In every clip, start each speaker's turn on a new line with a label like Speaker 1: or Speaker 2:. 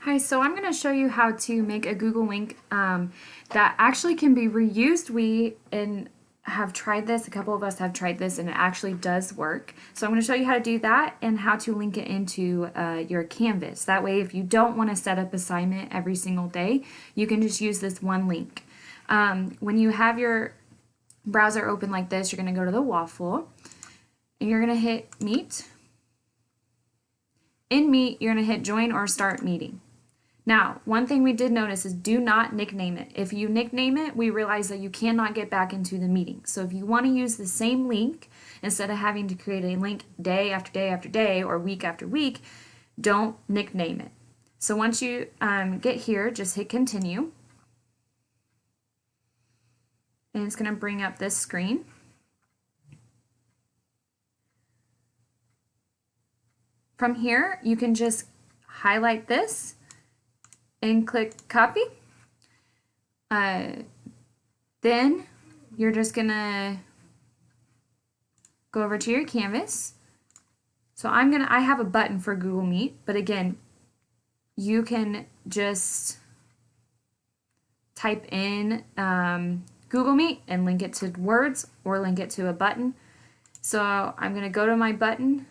Speaker 1: Hi, so I'm going to show you how to make a Google link that actually can be reused. We have tried this, a couple of us have tried this, and it actually does work. So I'm going to show you how to do that and how to link it into your Canvas. That way, if you don't want to set up assignment every single day, you can just use this one link. When you have your browser open like this, you're going to go to the waffle and you're going to hit Meet. In Meet, you're going to hit Join or Start Meeting. Now, one thing we did notice is do not nickname it. If you nickname it, we realize that you cannot get back into the meeting. So if you want to use the same link, instead of having to create a link day after day after day or week after week, don't nickname it. So once you get here, just hit continue. And it's going to bring up this screen. From here, you can just highlight this and click copy. Then you're just gonna go over to your Canvas. So I have a button for Google Meet, but again, you can just type in Google Meet and link it to words or link it to a button. So I'm gonna go to my button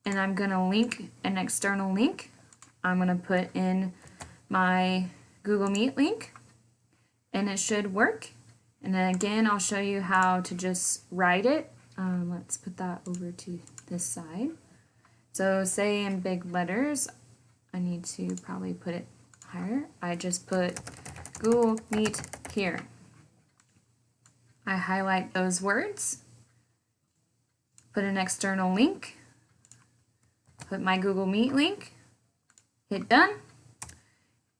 Speaker 1: and I'm gonna link an external link. I'm gonna put in my Google Meet link and it should work. And then again, I'll show you how to just write it. Let's put that over to this side. So say in big letters, I need to probably put it higher. I just put Google Meet here. I highlight those words, put an external link, put my Google Meet link, hit done.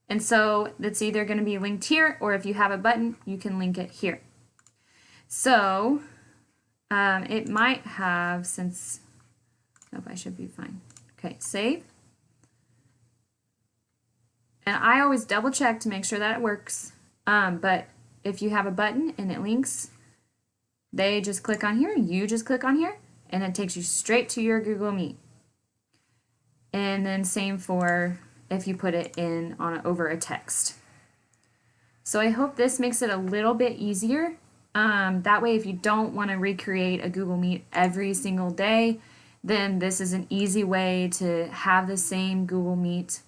Speaker 1: And so it's either going to be linked here, or if you have a button, you can link it here. So it might have, nope, I should be fine. Okay, save. And I always double check to make sure that it works. But if you have a button and it links, they just click on here, you just click on here, and it takes you straight to your Google Meet. And then same for if you put it in over a text. So I hope this makes it a little bit easier. That way, if you don't want to recreate a Google Meet every single day, then this is an easy way to have the same Google Meet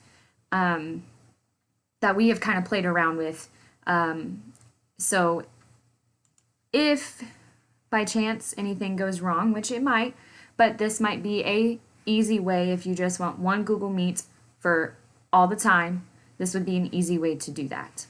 Speaker 1: that we have kind of played around with. So if by chance anything goes wrong, which it might, but this might be a easy way if you just want one Google Meet for all the time. This would be an easy way to do that.